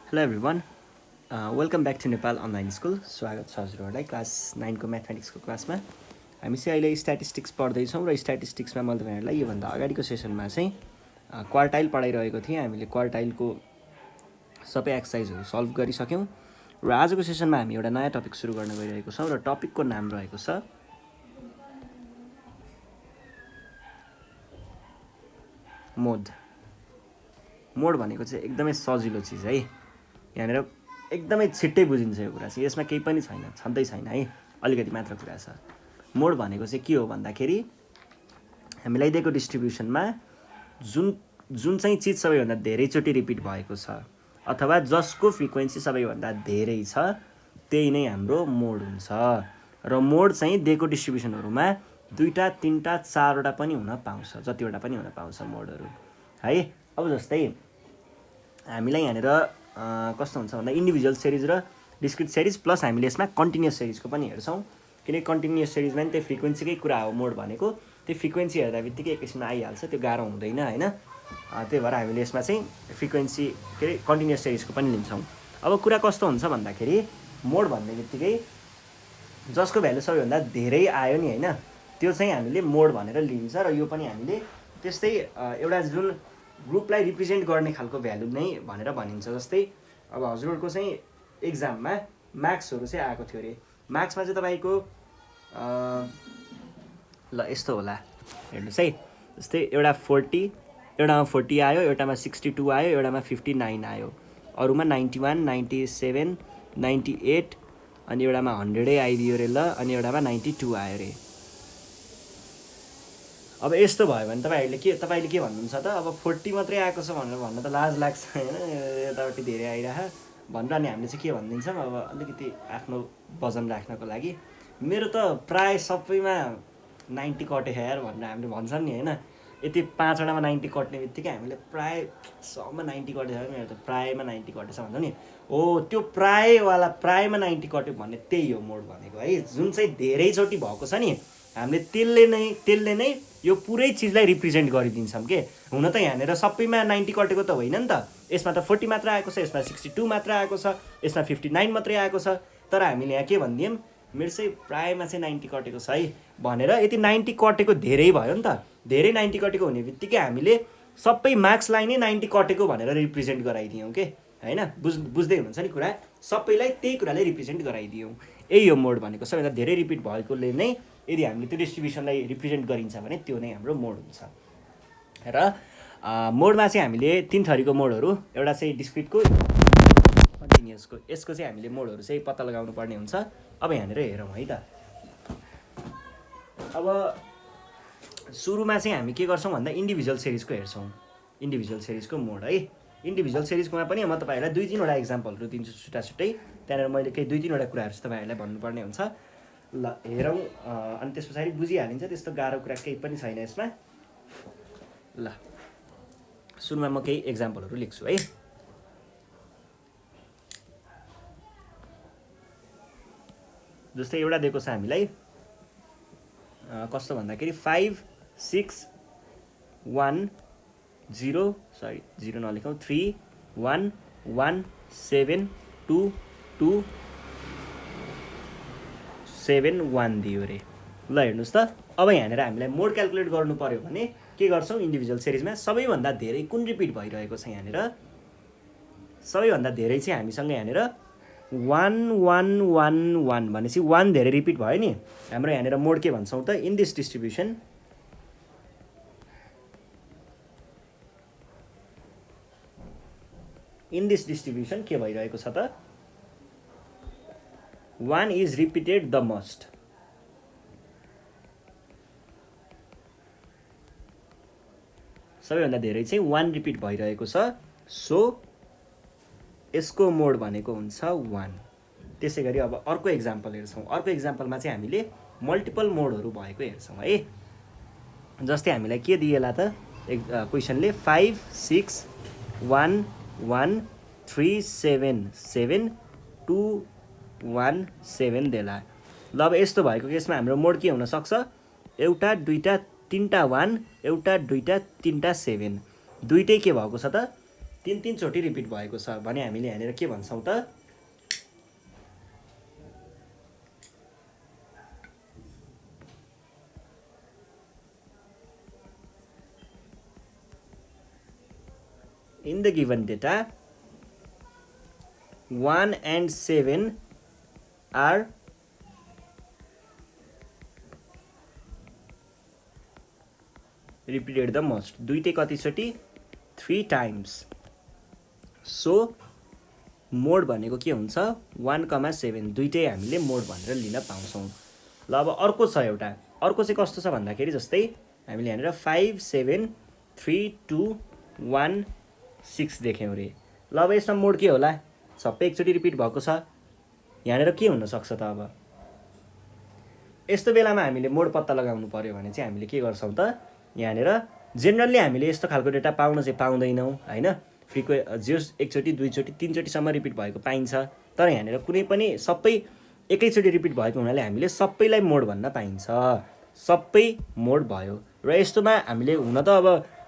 Hello everyone welcome back to Nepal online school. स्वागत छ हजुरहरूलाई क्लास 9को म्याथमेटिक्सको क्लासमा। हामी चाहिँ अहिले स्ट्याटिस्टिक्स पढ्दैछौँ र स्ट्याटिस्टिक्समा मैले तपाईँहरूलाई योभन्दा अगाडिको सेसनमा चाहिँ क्वार्टाइल पढाइरहेको थिएँ। हामीले क्वार्टाइलको सबै एक्सर्साइजहरू सल्भ गरिसक्यौँ र आजको सेसनमा हामी एउटा नयाँ टपिक सुरु गर्न गइरहेको छौँ र टपिकको नाम रहेको छ मोड। मोड भनेको चाहिँ एकदमै सजिलो चिज है। यहाँनिर एकदमै छिट्टै बुझिन्छ यो कुरा चाहिँ, यसमा केही पनि छैन, छँदै छैन है, अलिकति मात्र कुरा छ। मोड भनेको चाहिँ के हो भन्दाखेरि हामीलाई दिएको डिस्ट्रिब्युसनमा जुन चाहिँ चिज सबैभन्दा धेरैचोटि रिपिट भएको छ अथवा जसको फ्रिक्वेन्सी सबैभन्दा धेरै छ त्यही नै हाम्रो मोड हुन्छ। र मोड चाहिँ दिएको डिस्ट्रिब्युसनहरूमा 2टा 3टा 4वटा पनि हुन पाउँछ, जतिवटा पनि हुन पाउँछ मोडहरू है। अब जस्तै हामीलाई यहाँनिर कस्तो हुन्छ भन्दा इन्डिभिजुअल सिरिज र डिस्क्रिट सिरिज प्लस हामीले यसमा कन्टिन्युअस सिरिजको पनि हेर्छौँ, किनकि कन्टिन्युअस सिरिजमा पनि त्यही फ्रिक्वेन्सीकै कुरा हो मोड भनेको। त्यो फ्रिक्वेन्सी हेर्दा बित्तिकै एकैछिनमा आइहाल्छ, त्यो गाह्रो हुँदैन होइन। त्यही भएर हामीले यसमा चाहिँ फ्रिक्वेन्सी के अरे कन्टिन्युअस सिरिजको पनि लिन्छौँ। अब कुरा कस्तो हुन्छ भन्दाखेरि मोड भन्ने बित्तिकै जसको भ्यालु सबैभन्दा धेरै आयो नि होइन, त्यो चाहिँ हामीले मोड भनेर लिन्छ। र यो पनि हामीले त्यस्तै एउटा जुन ग्रुपलाई रिप्रेजेन्ट गर्ने खालको भ्यालु नै भनेर भनिन्छ। जस्तै अब हजुरहरूको चाहिँ एक्जाममा मार्क्सहरू चाहिँ आएको थियो अरे, मार्क्समा चाहिँ तपाईँको ल यस्तो होला हेर्नुहोस् है। जस्तै एउटा 40, एउटामा 40 आयो, एउटामा 62 आयो, एउटामा 59 आयो, अरूमा 91, 97, 98 अनि एउटामा 100 आइदियो अरे ल, अनि एउटामा 92 आयो अरे। अब यस्तो भयो भने तपाईँले के भन्नुहुन्छ त, अब 40 मात्रै आएको छ भनेर भन्न त लाज लाग्छ होइन, यतापट्टि धेरै आइरह भनेर। अनि हामीले चाहिँ के भनिदिन्छौँ, अब अलिकति आफ्नो वजन राख्नको लागि मेरो त प्राय सबैमा 90 कटे यार भनेर हामीले भन्छौँ नि होइन। यति 5वटामा 90 कट्ने बित्तिकै हामीले प्राय सबमा 90 कटेछ, मेरो त प्रायमा 90 कटेछ भन्छौँ नि। हो त्यो प्रायवाला प्रायमा 90 कट्यो भन्ने त्यही हो मोड भनेको है। जुन चाहिँ धेरैचोटि भएको छ नि हामीले त्यसले नै यो पुरै चिजलाई रिप्रेजेन्ट गरिदिन्छौँ के। हुन त यहाँनिर सबैमा 90 कटेको त होइन नि त, यसमा त 40 मात्र आएको छ, यसमा 62 मात्र आएको छ, यसमा 59 मात्रै आएको छ। तर हामीले यहाँ के भनिदियौँ, मेरो चाहिँ प्रायमा चाहिँ 90 कटेको छ है भनेर। यति 90 कटेको धेरै भयो नि त, धेरै 90 कटेको हुने बित्तिकै हामीले सबै मार्क्सलाई नै 90 कटेको भनेर रिप्रेजेन्ट गराइदियौँ के होइन। बुझ्दै हुनुहुन्छ नि कुरा, सबैलाई त्यही कुराले रिप्रेजेन्ट गराइदियौँ। यही हो मोड भनेको, सबैभन्दा धेरै रिपिट भएकोले नै यदि हामीले त्यो डिस्ट्रिब्युसनलाई रिप्रेजेन्ट गरिन्छ भने त्यो नै हाम्रो मोड हुन्छ। र मोडमा चाहिँ हामीले 3 थरीको मोडहरू, एउटा चाहिँ डिस्क्रिटको, कन्टिन्युअसको, यसको चाहिँ हामीले मोडहरू चाहिँ पत्ता लगाउनु पर्ने हुन्छ। अब यहाँनिर हेरौँ है त। अब सुरुमा चाहिँ हामी के गर्छौँ भन्दा इन्डिभिजुअल सिरिजको हेर्छौँ, इन्डिभिजुअल सिरिजको मोड है। इन्डिभिजुअल सिरिजकोमा पनि म तपाईँहरूलाई 2-3वटा इक्जाम्पलहरू दिन्छु छुट्टै, त्यहाँनिर मैले केही 2-3वटा कुराहरू चाहिँ तपाईँहरूलाई भन्नुपर्ने हुन्छ। ल हेरौँ, अनि त्यस पछाडि बुझिहालिन्छ, त्यस्तो गाह्रो कुरा केही पनि छैन यसमा। ल सुरुमा म केही इक्जाम्पलहरू लेख्छु है। जस्तै एउटा दिएको छ हामीलाई कस्तो भन्दाखेरि 5 6 1 0 सरी 0 नलेखौँ, 3 1 1 7 2 2 7 1 दियो अरे। ल हेर्नुहोस् त, अब यहाँनिर हामीलाई मोड क्यालकुलेट गर्नु पर्यो भने के गर्छौँ, इन्डिभिजुअल सिरिजमा सबैभन्दा धेरै कुन रिपिट भइरहेको छ यहाँनिर, सबैभन्दा धेरै चाहिँ हामीसँग यहाँनिर 1 1 1 1 भनेपछि 1 धेरै रिपिट भयो नि। हाम्रो यहाँनिर मोड के भन्छौँ त, इन दिस डिस्ट्रिब्युसन के भइरहेको छ त, 1 इज रिपिटेड द मोस्ट। सबैभन्दा धेरै चाहिँ 1 रिपिट भइरहेको छ, सो यसको मोड भनेको हुन्छ 1। त्यसै गरी अब अर्को इक्जाम्पल हेर्छौँ। अर्को इक्जाम्पलमा चाहिँ हामीले मल्टिपल मोडहरू भएको हेर्छौँ है। जस्तै हामीलाई के दिएला त क्वेसनले 5 6 1 1 3 7 7 2 1 7 देला। ल अब यस्तो भएको केसमा हाम्रो मोड के हुनसक्छ, एउटा 2टा 3टा 1, एउटा 2टा 3टा 7, दुइटै के भएको छ त तीन चोटि रिपिट भएको छ भने हामीले यहाँनिर के भन्छौँ त in the given data 1 and 7 are repeated the most. दुईटै कतिचोटि 3 times. So मोड भनेको के हुन्छ 1,7 दुईटै हामीले मोड भनेर लिन पाउँछौँ। ल अब अर्को छ एउटा अर्को चाहिँ कस्तो छ भन्दाखेरि जस्तै हामीले यहाँनिर 5 7 3 2 1 6 देख्यौँ रे। ल अब यसमा मोड के होला सबै एकचोटि रिपिट भएको छ यहाँनिर के हुनसक्छ त अब यस्तो बेलामा हामीले मोड पत्ता लगाउनु पर्यो भने चाहिँ हामीले के गर्छौँ त यहाँनिर जेनरली हामीले यस्तो खालको डेटा पाउन चाहिँ पाउँदैनौँ होइन जो एकचोटि दुईचोटि तीनचोटिसम्म रिपिट भएको पाइन्छ तर यहाँनिर कुनै पनि सबै एकैचोटि रिपिट भएको हुनाले हामीले सबैलाई मोड भन्न पाइन्छ सबै मोड भयो र यस्तोमा हामीले हुन त अब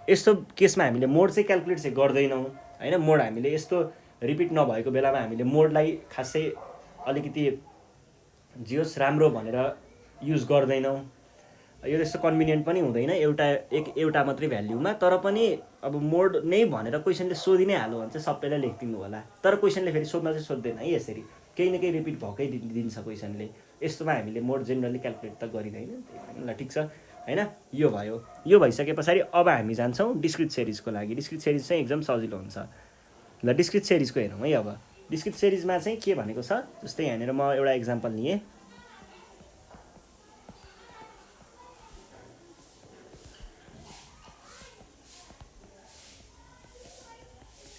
यस्तो केसमा हामीले मोड चाहिँ क्याल्कुलेट चाहिँ गर्दैनौँ होइन मोड हामीले यस्तो रिपिट नभएको बेलामा हामीले मोडलाई खासै अलिकति जियोस् राम्रो भनेर युज गर्दैनौँ यो त्यस्तो कन्भिनियन्ट पनि हुँदैन एउटा मात्रै भ्याल्युमा तर पनि अब मोड नै भनेर क्वेसनले सोधि नै हाल्यो भने चाहिँ सबैलाई लेखिदिनु होला तर क्वेसनले फेरि सोध्न चाहिँ सोध्दैन है यसरी केही न केही रिपिट भएकै दिन्छ क्वेसनले यस्तोमा हामीले मोड जेनरली क्याल्कुलेट त गरिँदैन ल ठिक छ होइन यो भयो यो भइसके पछाडि अब हामी जान्छौँ डिस्क्रिट सिरिजको लागि डिस्क्रिट सिरिज चाहिँ एकदम सजिलो हुन्छ ल डिस्क्रिट सिरिजको हेरौँ है अब डिस्क्रिट सिरिजमा चाहिँ के भनेको छ जस्तै यहाँनिर म एउटा इक्जाम्पल लिएँ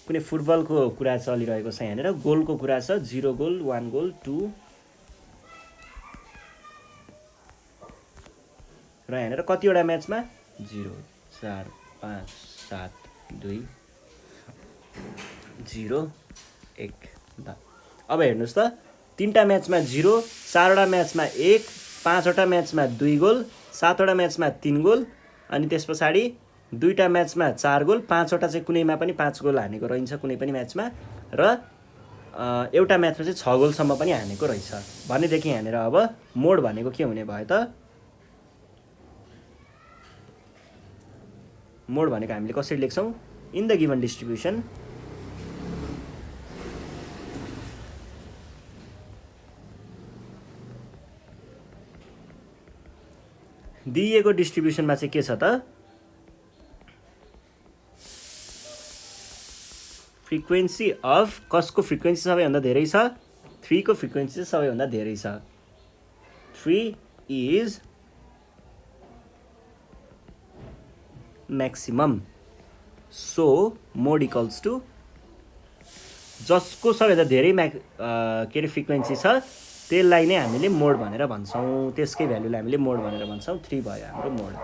कुनै फुटबलको कुरा चलिरहेको छ यहाँनिर गोलको कुरा छ 0 गोल 1 गोल 2 र यहाँनिर कतिवटा म्याचमा 0 4 5 7 2 0 1 अब हेर्नुहोस् त 3टा म्याचमा 0 4वटा म्याचमा 1 5वटा म्याचमा 2 गोल 7वटा म्याचमा 3 गोल अनि त्यस पछाडि 2टा म्याचमा 4 गोल 5वटा चाहिँ कुनैमा पनि 5 गोल हानेको रहन्छ कुनै पनि म्याचमा र एउटा म्याचमा चाहिँ 6 गोलसम्म पनि हानेको रहेछ भनेदेखि यहाँनिर अब मोड भनेको के हुने भयो त मोड भनेको हामीले कसरी लेख्छौँ इन द गिभन डिस्ट्रिब्युसन दिइएको डिस्ट्रिब्युसनमा चाहिँ के छ त फ्रिक्वेन्सी अफ कसको फ्रिक्वेन्सी सबैभन्दा धेरै छ 3 को फ्रिक्वेन्सी सबैभन्दा धेरै छ 3 is maximum so mode equals to जसको सबैभन्दा धेरै के अरे फ्रिक्वेन्सी छ त्यसलाई नै हामीले मोड भनेर भन्छौँ त्यसकै भ्यालुलाई हामीले मोड भनेर भन्छौँ 3 भयो हाम्रो मोड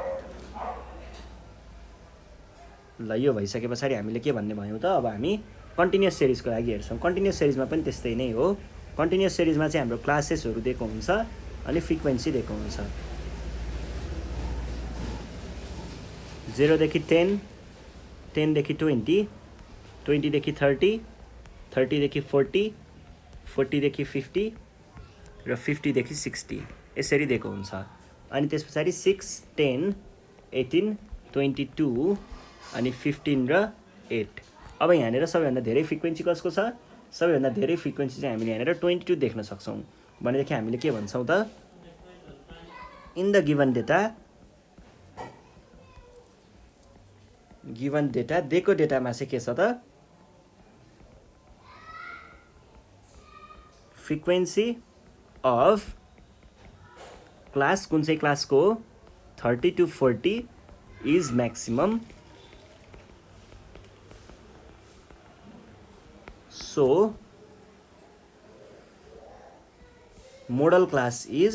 ल यो भइसके पछाडि हामीले के भन्ने भयौँ त अब हामी कन्टिन्युअस सिरिजको लागि हेर्छौँ कन्टिन्युअस सिरिजमा पनि त्यस्तै नै हो कन्टिन्युअस सिरिजमा चाहिँ हाम्रो क्लासेसहरू दिएको हुन्छ अनि फ्रिक्वेन्सी दिएको हुन्छ 0 देखि 10 10 देखि 20 20 देखि 30 30 देखि 40 40 देखि 50 र 50 देखि 60 यसरी दिएको हुन्छ अनि त्यस पछाडि 6 10 18 22 अनि 15 र 8 अब यहाँनिर सबैभन्दा धेरै फ्रिक्वेन्सी कसको छ सबैभन्दा धेरै फ्रिक्वेन्सी चाहिँ हामीले यहाँनिर 22 देख्न सक्छौँ भनेदेखि हामीले के भन्छौँ त इन द गिभन डेटा दिएको डेटामा चाहिँ के छ त फ्रिक्वेन्सी अफ क्लास कुन चाहिँ क्लासको 30 to 40 is maximum so modal class is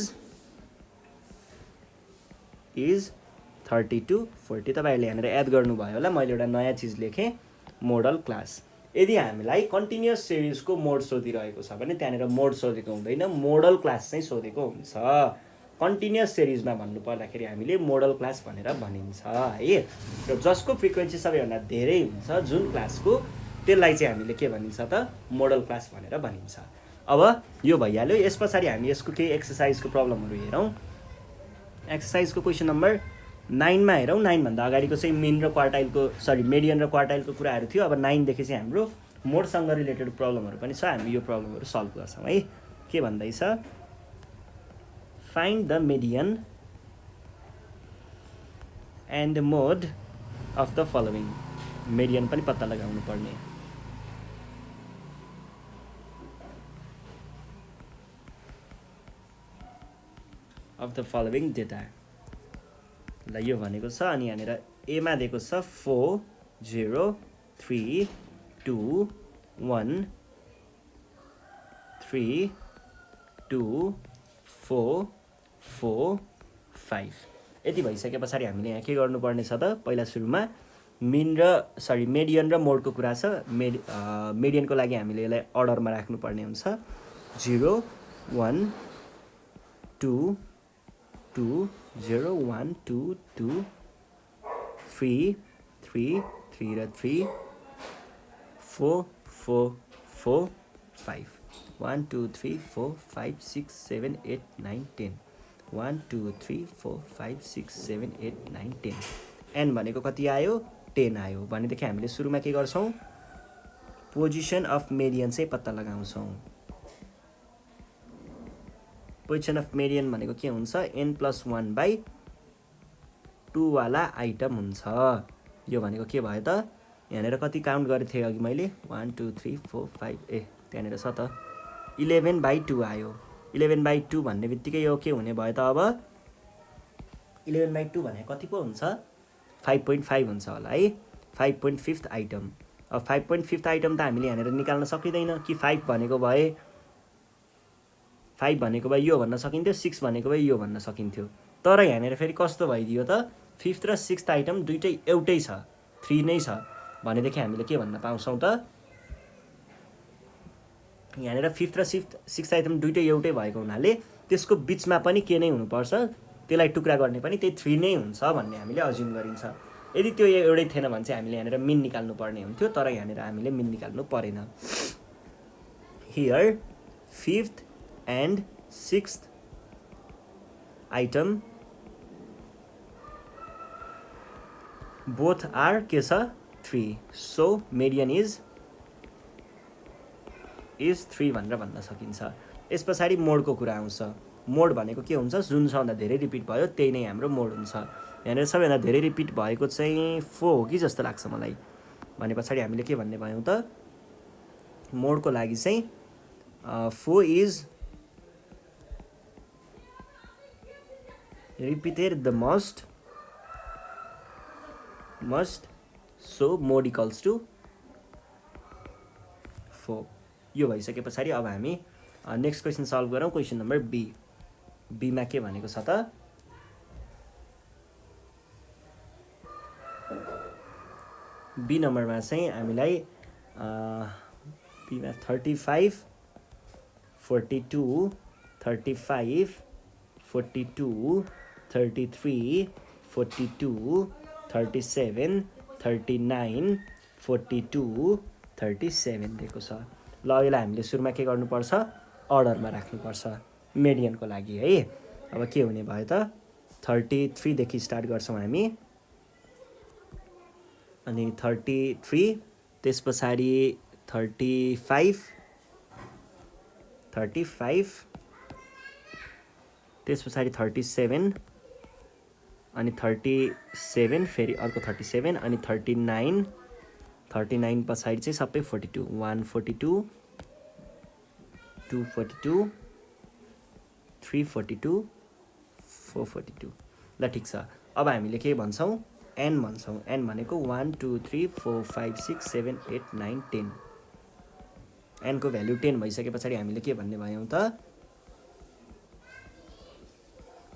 30 to 40 तपाईहरुले यहाँनिर याद गर्नुभयो होला मैले एउटा नयाँ चीज लेखेँ मोडल क्लास यदि हामीलाई कन्टिन्युअस सिरिजको मोड सोधिरहेको छ भने त्यहाँनिर मोड सोधेको हुँदैन मोडल क्लास चाहिँ सोधेको हुन्छ कन्टिन्युअस सिरिजमा भन्नु पर्दाखेरि हामीले मोडल क्लास भनेर भनिन्छ है र जसको फ्रिक्वेन्सी सबैभन्दा धेरै हुन्छ जुन क्लासको त्यसलाई चाहिँ हामीले के भनिन्छ त मोडल क्लास भनेर भनिन्छ। अब यो भइहाल्यो। यस पछाडि हामी यसको केही एक्सर्साइजको प्रब्लमहरू हेरौँ। एक्सर्साइजको क्वेसन नम्बर 9 मा हेरौँ। 9 भन्दा अगाडिको चाहिँ मिन र क्वार्टाइलको मेडियन र क्वार्टाइलको कुराहरू थियो। अब 9 देखि चाहिँ हाम्रो मोडसँग रिलेटेड प्रब्लमहरू पनि छ। हामी यो प्रब्लमहरू सल्भ गर्छौँ है। के भन्दैछ, find the median and mode of the following. Median पनि पत्ता लगाउनु पर्ने। अफ द फलोइङ डेटा ल यो भनेको छ। अनि यहाँनिर एमा दिएको छ 4 0 3 2 1 3 2 4 4 5। यति भइसके पछाडि हामीले यहाँ के गर्नुपर्ने छ त, पहिला सुरुमा मिन र मेडियन र मोडको कुरा छ। मेडियनको लागि हामीले यसलाई अर्डरमा राख्नुपर्ने हुन्छ। 0 1 2 2 0 1 2 2 3 3 3 र 3 4 4 4 5 1 2 3 4 5 6 7 8 9 10 1 2 3 4 5 6 7 8 9 10। एन भनेको कति आयो, 10 आयो। भनेदेखि हामीले सुरुमा के गर्छौँ, पोजिसन अफ मेडियन चाहिँ पत्ता लगाउँछौँ। पोजिसन अफ मेडियन भनेको के हुन्छ, n+1/2 वाला आइटम हुन्छ। यो भनेको के भयो त, यहाँनिर कति काउन्ट गरेको थिएँ अघि मैले, 1 2 3 4 5 त्यहाँनिर छ त 11/2 आयो। 11/2 भन्ने बित्तिकै यो के हुने भयो त, अब 11/2 भने कति पो हुन्छ, 5.5 हुन्छ होला है। 5.5 आइटम। अब 5.5 आइटम त हामीले यहाँनिर निकाल्न सकिँदैन कि 5 भनेको भए यो भन्न सकिन्थ्यो, 6 भनेको भए यो भन्न सकिन्थ्यो। तर यहाँनिर फेरि कस्तो भइदियो त, 5th र 6th आइटम दुइटै एउटै छ, 3 नै छ। भनेदेखि हामीले के भन्न पाउँछौँ त, यहाँनिर 5th र 6th आइटम दुइटै एउटै भएको हुनाले त्यसको बिचमा पनि के नै हुनुपर्छ, त्यसलाई टुक्रा गर्ने पनि त्यही 3 नै हुन्छ भन्ने हामीले अज्युम गरिन्छ। यदि त्यो एउटै थिएन भने चाहिँ हामीले यहाँनिर मिन निकाल्नु पर्ने हुन्थ्यो। तर यहाँनिर हामीले मिन निकाल्नु परेन। Here 5th and 6th item both are के छ, 3. So median is 3 भनेर भन्न सकिन्छ। यस पछाडि मोडको कुरा आउँछ। मोड भनेको के हुन्छ, जुन सबभन्दा धेरै रिपिट भयो त्यही नै हाम्रो मोड हुन्छ। यहाँनिर सबैभन्दा धेरै रिपिट भएको चाहिँ 4 हो कि जस्तो लाग्छ मलाई। भने पछाडि हामीले के भन्ने भयौँ त, मोडको लागि चाहिँ 4 is repeated the most, so mod equals to 4। यो भइसके पछाडि अब हामी नेक्स्ट क्वेसन सल्भ गरौँ। Question number B. बीमा के भनेको छ त, बी नम्बरमा चाहिँ हामीलाई बीमा 35 42 35 42 33 42 37 39 42 37 दिएको छ। ल यसलाई हामीले सुरुमा के गर्नुपर्छ, अर्डरमा राख्नुपर्छ मेडियनको लागि है। अब के हुने भयो त, 33 देखि स्टार्ट गर्छौँ हामी। अनि 33, त्यस पछाडि 35 त्यस पछाडि 37 अनि 37 फेरि अर्को 37 अनि 39 पछाडि चाहिँ सबै 42, 142 242 342 442। ल ठिक छ। अब हामीले के भन्छौँ, एन भन्छौँ। एन भनेको 1 2 3 4 5 6 7 8 9 10। एनको भ्याल्यु 10 भइसके पछाडि हामीले के भन्ने भयौँ त,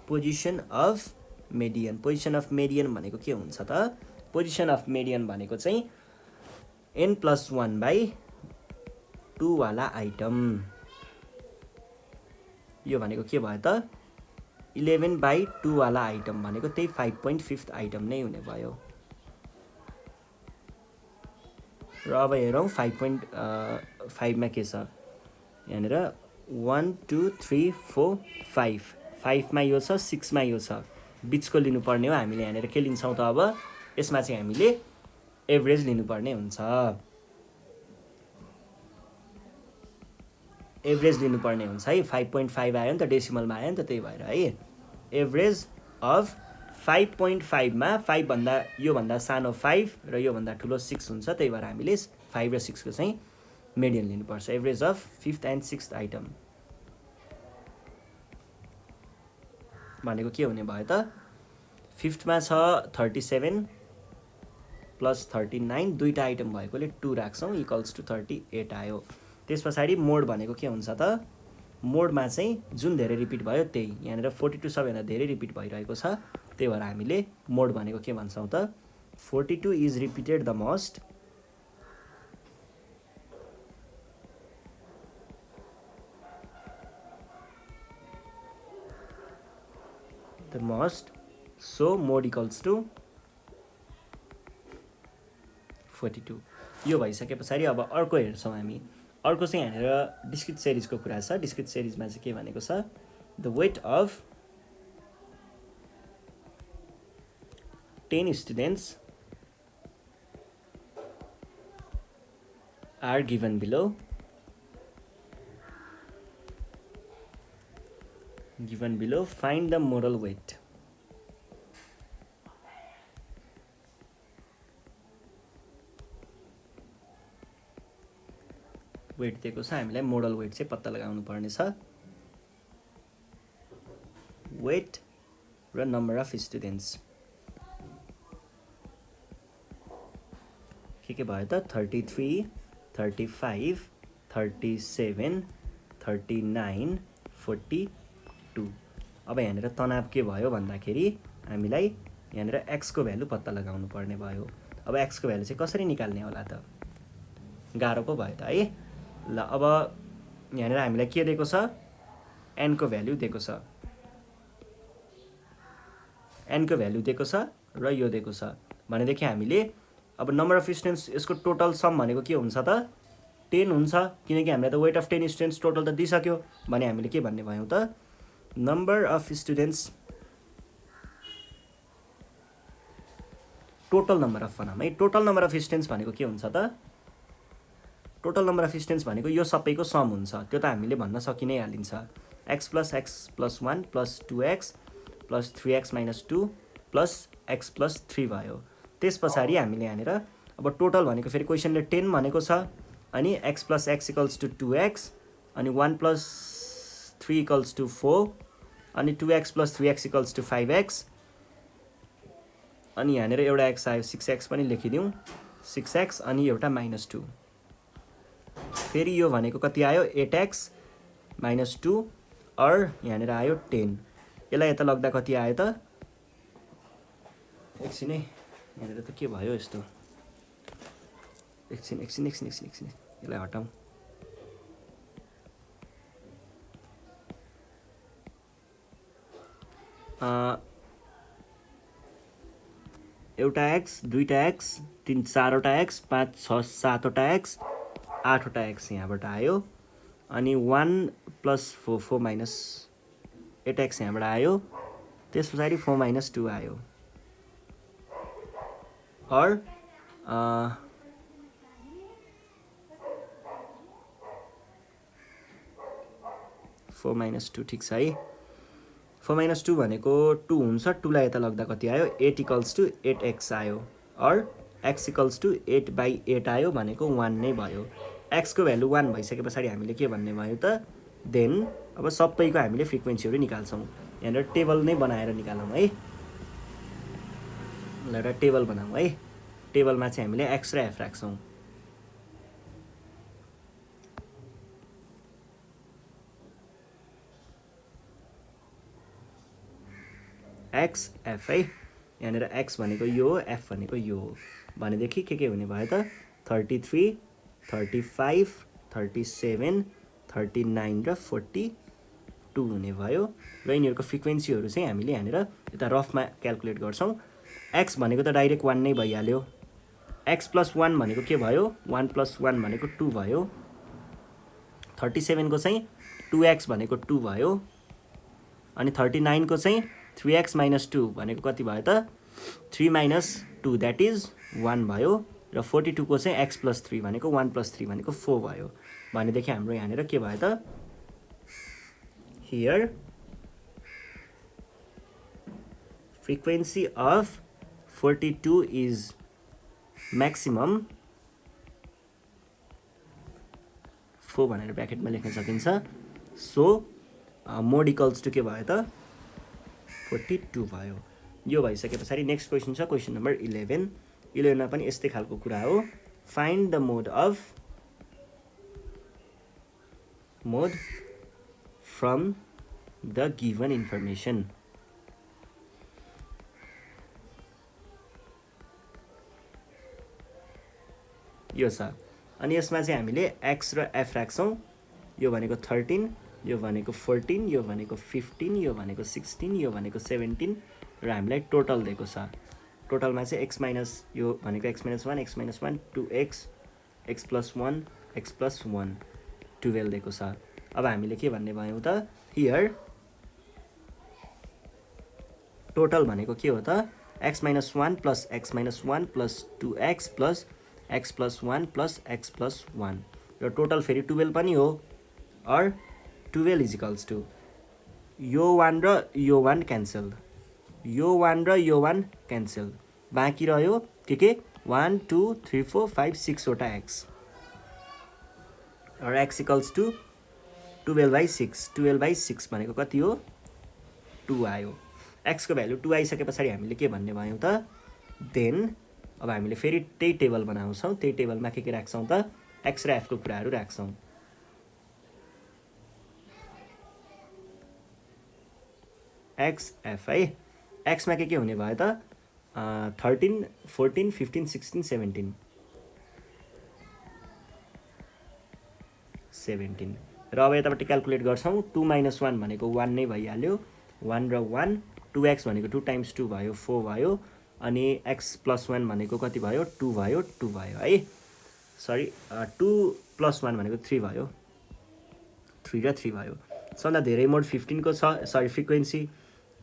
position of median. Position of median भनेको के हुन्छ त, पोजिसन अफ मेडियन भनेको चाहिँ n+1/2 वाला आइटम। यो भनेको के भयो त, 11/2 वाला आइटम भनेको त्यही 5.5 आइटम नै हुने भयो। र अब हेरौँ 5.5 मा के छ यहाँनिर 1 2 3 4 5 5 मा यो छ 6 मा यो छ बिचको लिनुपर्ने हो हामीले यहाँनिर के लिन्छौँ त अब यसमा चाहिँ हामीले एभरेज लिनुपर्ने हुन्छ एभरेज लिनुपर्ने हुन्छ है 5.5 आयो नि त डेसिमलमा आयो नि त त्यही भएर है एभरेज अफ 5.5 मा 5 भन्दा योभन्दा सानो 5 र योभन्दा ठुलो 6 हुन्छ त्यही भएर हामीले 5 र 6 को चाहिँ मिडियन लिनुपर्छ average of 5th and 6th item भनेको के हुने भयो त 5th मा छ 37 प्लस 39 दुईटा आइटम भएकोले 2 राख्छौँ इक्वल्स टु 38 आयो त्यस पछाडि मोड भनेको के हुन्छ त मोडमा चाहिँ जुन धेरै रिपिट भयो त्यही यहाँनिर 42 सबैभन्दा धेरै रिपिट भइरहेको छ त्यही भएर हामीले मोड भनेको के भन्छौँ त 42 is repeated the most so mod equals to 42 यो भइसके पछाडि अब अर्को हेर्छौँ हामी अर्को चाहिँ यहाँनिर डिस्क्रिट सिरिजको कुरा छ डिस्क्रिट सिरिजमा चाहिँ के भनेको छ the weight of 10 students are given below find the modal weight weight दिएको छ हामीलाई मोडल वेट चाहिँ पत्ता लगाउनु पर्ने छ वेट र नम्बर अफ स्टुडेन्ट्स के भयो त 33 35 37 39 42 अब यहाँनिर तनाव के भयो भन्दाखेरि हामीलाई यहाँनिर x को भ्यालु पत्ता लगाउनु पर्ने भयो अब x को भ्यालु चाहिँ कसरी निकाल्ने होला त गाह्रो पो भयो त है ल अब यहाँनिर हामीलाई के दिएको छ n को भ्यालु दिएको छ n को भ्यालु दिएको छ र यो दिएको छ भनेदेखि हामीले अब नम्बर अफ स्टुडेन्ट्स यसको टोटल सम भनेको के हुन्छ त 10 हुन्छ किनकि हामीलाई त वेट अफ 10 स्टुडेन्ट्स टोटल त दिइसक्यो भने हामीले के भन्ने भयौँ त number of students total number of भनौँ है टोटल नम्बर अफ स्टुडेन्ट्स भनेको के हुन्छ त टोटल नम्बर अफ स्टुडेन्ट्स भनेको यो सबैको सम हुन्छ त्यो त हामीले भन्न सकि नै हालिन्छ x plus 1 plus 2x plus 3x minus 2 plus x plus 3 भयो त्यस पछाडि हामीले यहाँनिर अब टोटल भनेको फेरि क्वेसनले 10 भनेको छ अनि x plus x equals to 2x अनि 1 plus 3 equals to 4 अनि 2x plus 3x equals to 5x अनि यहाँनिर एउटा x आयो 6x पनि लेखिदिउँ 6x अनि एउटा -2 फेरि यो भनेको कति आयो 8x -2 और यहाँनिर आयो 10 यसलाई यता लग्दा कति आयो त एकछिन है यहाँनिर त के भयो यस्तो एकछिन यसलाई हटाउँ एउटा x दुईटा x 3 4 वटा x 5 6 7 वटा x 8 वटा x यहाँबाट आयो अनि 1 + 4 4 - 8x यहाँबाट आयो त्यस पछाडि 4 - 2 आयो और 4 - 2 ठिक छ है 4 - 2 भनेको 2 हुन्छ 2 लाई यता लग्दा कति आयो 8 = 8x आयो और x = 8/8 आयो भनेको 1 नै भयो x को भ्यालु 1 भइसके पछाडि हामीले के भन्ने भयो त देन अब सबैको हामीले फ्रिक्वेन्सीहरु निकाल्छौं यहाँनिर टेबल नै बनाएर निकालौं है ल एउटा टेबल बनाऊ है टेबलमा चाहिँ हामीले x र f राख्छौं x f है यहाँनिर x भनेको यो हो f भनेको यो हो भनेदेखि के हुने भयो त 33 35 37 39 र 42 हुने भयो र यिनीहरुको फ्रिक्वेन्सीहरु चाहिँ हामीले यहाँनिर यता रफमा क्याल्कुलेट गर्छौं x भनेको त डाइरेक्ट 1 नै भइहाल्यो x + 1 भनेको के भयो 1 + 1 भनेको 2 भयो 37 को चाहिँ 2x भनेको 2 भयो अनि 39 को चाहिँ 3x - 2 भनेको कति भयो त 3 - 2 द्याट इज 1 भयो र 42 को चाहिँ x + 3 भनेको 1 + 3 भनेको 4 भयो भनेदेखि हाम्रो यहाँनिर के भयो त here frequency of 42 is maximum 4 भनेर ब्र्याकेटमा लेख्न सकिन्छ सो मोड इक्वल्स टु के भयो त 42 भयो यो भइसके पछाडि नेक्स्ट क्वेसन छ क्वेसन नम्बर 11 मा पनि यस्तै खालको कुरा हो find the mode from the given information यो छ अनि यसमा चाहिँ हामीले x र f राख्छौं यो भनेको 13 यो भनेको 14 यो भनेको 15 यो भनेको 16 यो भनेको 17 र हामीलाई टोटल दिएको छ टोटलमा चाहिँ x माइनस यो भनेको x - 1 x - 1 2x x + 1 x + 1 12 दिएको छ अब हामीले के भन्ने भयौं त हियर टोटल भनेको के हो त x - 1 + x - 1 + 2x + x + 1 + x + 1 र टोटल फेरि 12 पनि हो और 12 इज टु यो 1 र यो 1 क्यान्सल यो 1 र यो 1 क्यान्सल बाँकी रह्यो के 1 2 3 4 5 6 वटा x और x = 12/6 12/6 भनेको कति हो 2 आयो x को भ्यालु 2 आइसके पछाडि हामीले के भन्ने भयौं त देन अब हामीले फेरि त्यही टेबल बनाउँछौं त्यही टेबलमा के राख्छौं त x र f को कुराहरु राख्छौं x f है x मा के हुने भयो त 13 14 15 16 17 17 र अब यताबाट क्याल्कुलेट गर्छौं 2 - 1 भनेको 1 नै भइहाल्यो 1 र 1 2x भनेको 2 × 2 भयो 4 भयो अनि x + 1 भनेको कति भयो 2 भयो 2 भयो है सरी 2 + 1 भनेको 3 भयो 3 र 3 भयो सबभन्दा धेरै मोड 15 को छ सरी फ्रिक्वेन्सी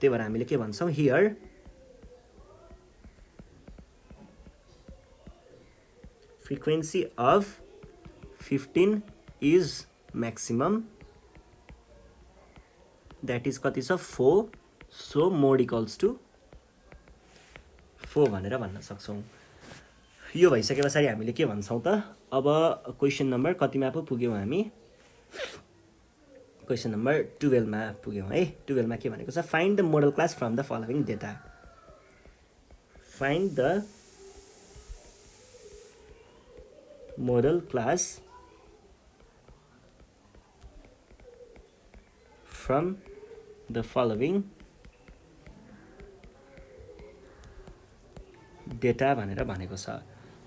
त्यही भएर हामीले के भन्छौं here frequency of 15 is maximum that is कति छ 4 सो मोड इक्वल्स टु 4 भनेर भन्न सक्छौं यो भइसके पछाडि हामीले के भन्छौं त अब क्वेशन नम्बर कतिमा पो पुग्यौं हामी क्वेशन नम्बर 12 मा पुग्यौं है 12 मा के भनेको छ find the model class from the following data find the model class from the following data भनेर भनेको छ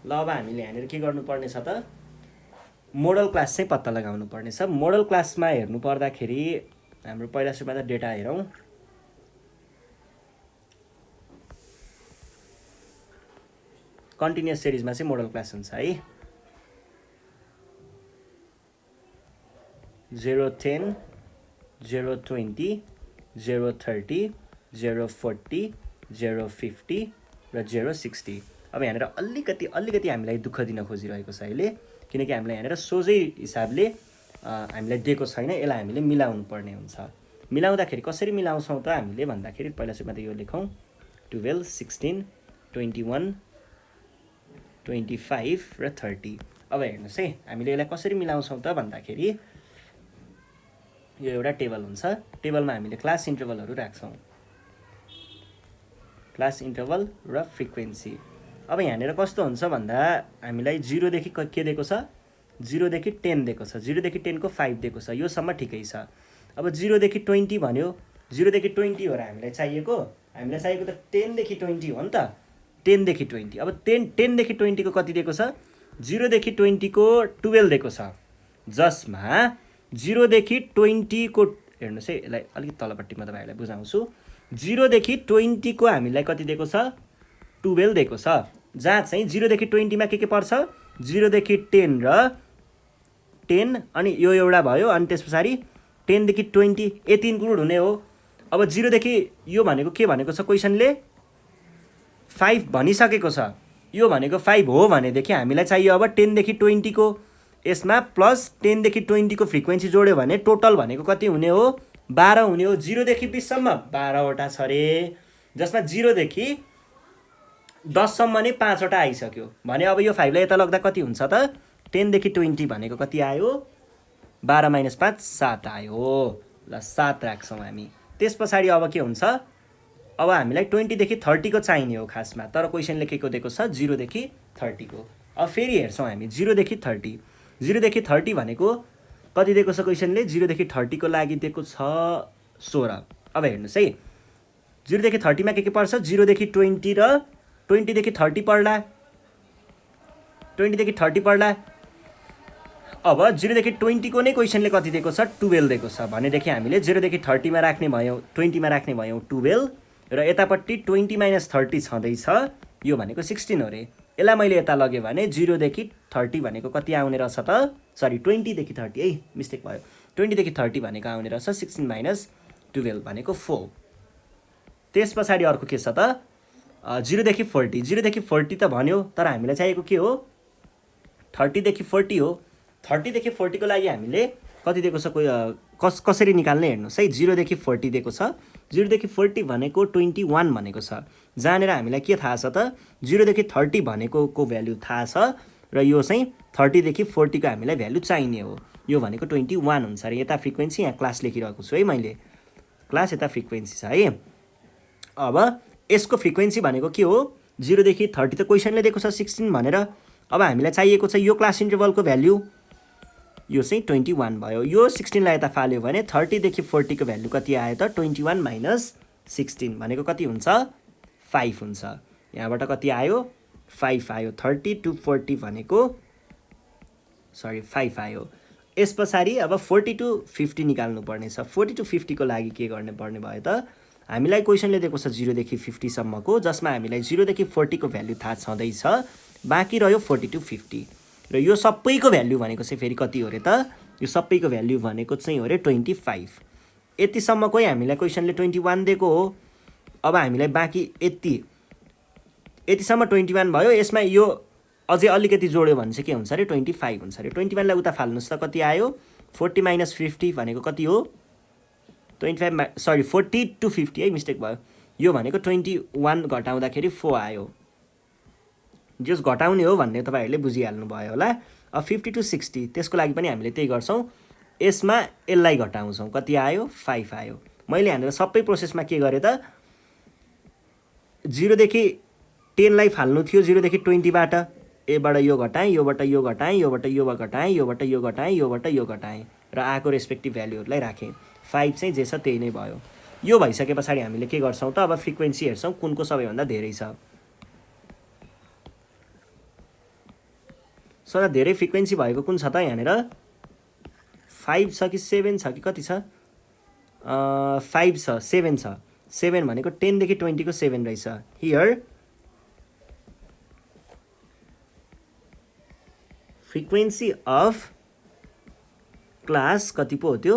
ल अब हामीले यहाँनिर के गर्नुपर्ने छ त मोडल क्लास चाहिँ पत्ता लगाउनु पर्ने छ मोडल क्लासमा हेर्नु पर्दाखेरि हाम्रो पहिला सुरुमा त डेटा हेरौं कन्टिन्युअस सिरिजमा चाहिँ मोडल क्लास हुन्छ है 010 020 030 040 050 र 060 अब यहाँनिर अलिकति हामीलाई दुःख दिन खोजिरहेको छ अहिले किनकि हामीलाई यहाँनिर सोझै हिसाबले हामीलाई दिएको छैन यसलाई हामीले मिलाउनु पर्ने हुन्छ मिलाउँदाखेरि कसरी मिलाउँछौं त हामीले भन्दाखेरि पहिला सुरुमा त यो लेखौं 12 16 21 25 र 30 अब हेर्नुस् है हामीले यसलाई कसरी मिलाउँछौं त भन्दाखेरि यो एउटा टेबल हुन्छ टेबलमा हामीले क्लास इन्टरभलहरु राख्छौं क्लास इन्टरभल र फ्रिक्वेन्सी अब यहाँनिर कस्तो हुन्छ भन्दा हामीलाई 0 देखि के दिएको छ 0 देखि 10 दिएको छ 0 देखि 10 को 5 दिएको छ यो सम्म ठिकै छ अब 0 देखि 20 भन्यो 0 देखि 20 हो र हामीलाई चाहिएको त 10 देखि 20 हो नि त 10 देखि 20 अब 10 देखि 20 को कति दिएको छ 0 देखि 20 को 12 दिएको छ जसमा 0 देखि 20 को हेर्नुस् है यसलाई अलिकति तलपट्टि म तपाईहरुलाई बुझाउँछु 0 देखि 20 को हामीलाई कति दिएको छ 12 दिएको छ जहाँ चाहिँ 0 देखि 20 मा के पर्छ 0 देखि 10 र 10 अनि यो एउटा भयो अनि त्यसपछि 10 देखि 20 यति इन्क्लुड हुने हो। अब 0 देखि यो भनेको के भनेको छ क्वेसनले 5 भनिसकेको छ। यो भनेको 5 हो भनेदेखि हामीलाई चाहियो अब 10 देखि 20 को यसमा प्लस 10 देखि 20 को फ्रिक्वेन्सी जोड्यो भने टोटल भनेको कति हुने हो 12 हुने हो। 0 देखि 20 सम्म 12 वटा छ रे, जसमा 0 देखि 10 सम्म नै 5 वटा आइसक्यो भने अब यो 5 लाई यता लग्दा कति हुन्छ त 10 देखि 20 भनेको कति आयो 12 - 5 7 आयो। ल 7 राख्छौँ हामी। त्यसपछि अब के हुन्छ अब हामीलाई 20 देखि 30 को चाहिने हो खासमा, तर क्वेसन लेखेको दिएको छ 0 देखि 30 को। अब फेरि हेर्छौँ हामी 0 देखि 30 0 देखि 30 भनेको कति दिएको छ क्वेसनले 0 देखि 30 को लागि दिएको छ 16। अब हेर्नुहोस् है 0 देखि 30 मा के पर्छ 0 देखि 20 र 20 देखि 30 पर्ला 20 देखि 30 पर्ला। अब 0 देखि 20 को नै क्वेसनले कति दिएको छ 12 दिएको छ भनेदेखि हामीले 0 देखि 30 मा राख्ने भयौँ 20 मा राख्ने भयौँ 12 र यतापट्टि 20 - 30 छँदैछ यो भनेको 16 हो रे। यसलाई मैले यता लगेँ भने 0 देखि 30 भनेको कति आउने रहेछ त सरी 20 देखि 30 है मिस्टेक भयो 20 देखि 30 भनेको आउने रहेछ 16 - 12 भनेको 4। त्यसपछि अर्को के छ त 0 देखि 40 0 देखि 40 त भन्यो तर हामीलाई चाहिएको के हो 30 देखि 40 हो। 30 देखि 40 को लागि हामीले कति दिएको छ कसरी निकाल्ने हेर्नुहोस् है 0 देखि 40 दिएको छ 0 देखि 40 भनेको 21 भनेको छ। जानेर हामीलाई के थाहा छ त 0 देखि 30 भनेको को भ्यालु थाहा छ र यो चाहिँ 30 देखि 40 को हामीलाई भ्यालु चाहिने हो। यो भनेको 21 हुन्छ अरे। यता फ्रिक्वेन्सी यहाँ क्लास लेखिरहेको छु है मैले क्लास यता फ्रिक्वेन्सी छ है। अब यसको फ्रिक्वेन्सी भनेको के हो 0 देखि 30 त क्वेसनले दिएको छ 16 भनेर। अब हामीलाई चाहिएको छ यो क्लास इन्टरभलको भ्यालु यो चाहिँ 21 भयो। यो 16 लाई यता फाल्यो भने 30 देखि 40 को भ्यालु कति आयो त 21 - 16 भनेको कति हुन्छ 5 हुन्छ। यहाँबाट कति आयो 5 आयो 30 to 40 भनेको सरी 5 आयो। यस पछाडि अब 40 to 50 निकाल्नु पर्ने छ। 40 to 50 को लागि के गर्ने पर्ने भयो त हामीलाई क्वेसनले दिएको छ 0 देखि 50 सम्मको जसमा हामीलाई 0 देखि 40 को भ्यालु थाहा छँदैछ बाँकी रह्यो 40 to 50 र यो सबैको भ्यालु भनेको चाहिँ फेरि कति हो रे त यो सबैको भ्यालु भनेको चाहिँ हो रे 25। यतिसम्मकै हामीलाई क्वेसनले 21 दिएको हो। अब हामीलाई बाँकी यतिसम्म 21 भयो। यसमा यो अझै अलिकति जोड्यो भने चाहिँ के हुन्छ अरे 25 हुन्छ अरे। 21 लाई उता फाल्नुहोस् त कति आयो 40 - 50 भनेको कति हो 25 सरी 40 to 50 है मिस्टेक भयो। यो भनेको 21 घटाउँदाखेरि 4 आयो। जस घटाउने हो भन्ने तपाईहरुले बुझिहाल्नु भयो होला। अब 50 to 60 त्यसको लागि पनि हामीले त्यही गर्छौं। यसमा यसलाई घटाउँछौं कति आयो 5 आयो। मैले यहाँनिर सबै प्रोसेसमा के गरे त 0 देखि 10 लाई फाल्नु थियो 0 देखि 20 बाट एबाट यो घटाएँ योबाट यो घटाएँ योबाट यो घटाएँ योबाट यो घटाएँ योबाट यो घटाएँ र आको रेस्पेक्टिभ भ्यालुहरुलाई राखेँ। 5 चाहिँ जे छ त्यही नै भयो। यो भइसकेपछि हामीले के गर्छौं त अब फ्रिक्वेन्सी हेर्छौं कुनको सबैभन्दा धेरै छ। सदा धेरै फ्रिक्वेन्सी भएको कुन छ त यहाँनिर 5 छ कि 7 छ कि कति छ 5 छ 7 छ। 7 भनेको 10 देखि 20 को 7 रहेछ। हियर फ्रिक्वेन्सी अफ क्लास कति पो हो त्यो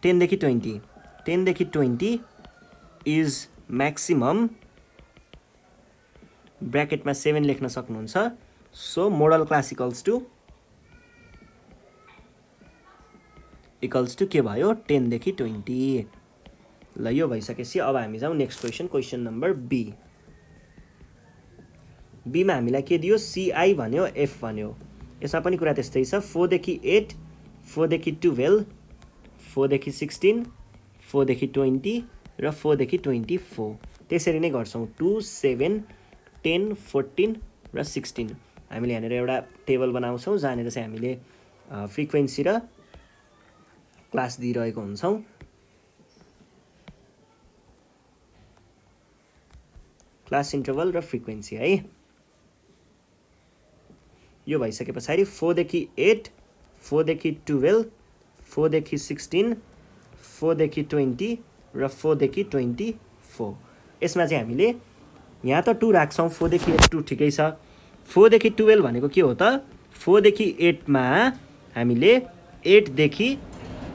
10 देखि 20 10 देखि 20 इज म्याक्सिमम ब्र्याकेटमा 7 लेख्न सक्नुहुन्छ। So modal class equals to के भयो 10 देखि 20। ल यो भइसकेपछि अब हामी जाउँ next question number B. B मा हामीलाई के दियो CI भन्यो F भन्यो। यसमा पनि कुरा त्यस्तै छ 4 देखि 8 4 देखि 12 4 देखि 16 4 देखि 20 र 4 देखि 24 त्यसरी नै गर्छौं 2 7 10 14 र 16। हामीले यहाँनिर एउटा टेबल बनाउँछौं जहाँनिर चाहिँ हामीले फ्रिक्वेन्सी र क्लास दिइरहेको हुन्छौं। क्लास इन्टरभल र फ्रिक्वेन्सी है। यो भइसकेपछि 4 देखि 8 4 देखि 12 4 देखि 16 4 देखि 20 र 4 देखि 24 यसमा चाहिँ हामीले यहाँ त 2 राख्छौँ 4 देखि 8 2 ठिकै छ 4 देखि 12 भनेको के हो त 4 देखि 8 मा हामीले 8 देखि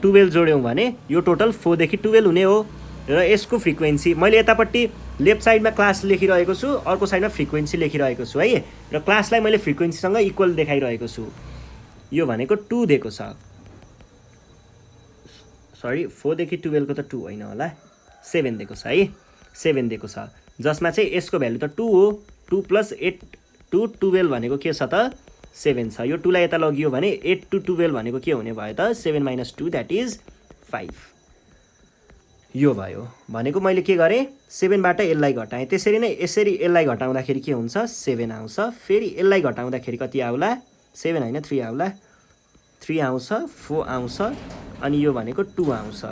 12 जोड्यौँ भने यो टोटल 4 देखि 12 हुने हो र यसको फ्रिक्वेन्सी मैले यतापट्टि लेफ्ट साइडमा क्लास लेखिरहेको छु अर्को साइडमा फ्रिक्वेन्सी लेखिरहेको छु है र क्लासलाई मैले फ्रिक्वेन्सीसँग इक्वल देखाइरहेको छु यो भनेको 2 दिएको छ सरी 4 देखि 12 को त 2 होइन होला 7 दिएको छ है 7 दिएको छ जसमा चाहिँ यसको भ्यालु त 2 हो 2 + 8 2 12 भनेको के छ त 7 छ यो 2 लाई यता लगियो भने 8 to 12 भनेको के हुने भयो त 7 - 2 द्याट इज 5 यो भयो भनेको मैले के गरेँ 7 बाट यसलाई घटाएँ त्यसरी नै यसरी यसलाई घटाउँदाखेरि के हुन्छ 7 आउँछ फेरि यसलाई घटाउँदाखेरि कति आउला 7 हैन 3 आउला 3 आउँछ 4 आउँछ अनि यो भनेको 2 आउँछ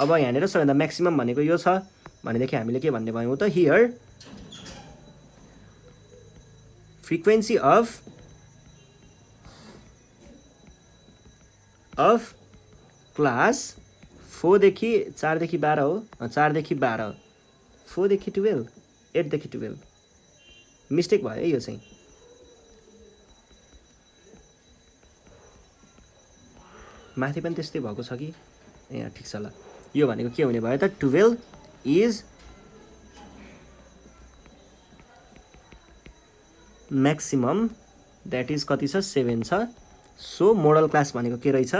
अब यहाँनिर सबैभन्दा म्याक्सिमम भनेको यो छ भनेदेखि हामीले के भन्ने भयौँ त हियर फ्रिक्वेन्सी अफ क्लास 4 देखि 4 देखि 12 हो 4 देखि 12 4 देखि 12 8 देखि 12 मिस्टेक भयो है यो चाहिँ माथि पनि त्यस्तै भएको छ कि ए ठिक छ ल यो भनेको के हुने भयो त 12 इज म्याक्सिमम द्याट इज कति छ 7 छ सो मोडल क्लास भनेको के रहेछ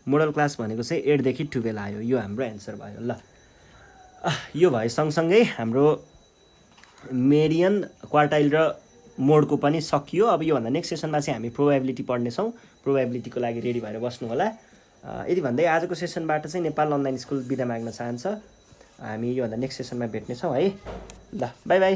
मोडल क्लास भनेको चाहिँ 8 देखि 12 आयो यो हाम्रो एन्सर भयो ल यो भयो सँगसँगै हाम्रो मेडियन क्वार्टाइल र मोडको पनि सकियो अब योभन्दा नेक्स्ट सेसनमा चाहिँ हामी प्रोबेबिलिटी पढ्नेछौँ प्रोबेबिलिटीको लागि रेडी भएर बस्नु होला यदि भन्दै आजको सेसनबाट चाहिँ नेपाल अनलाइन स्कुल बिदा माग्न चाहन्छ हामी योभन्दा नेक्स्ट सेसनमा भेट्नेछौँ है ल बाई बाई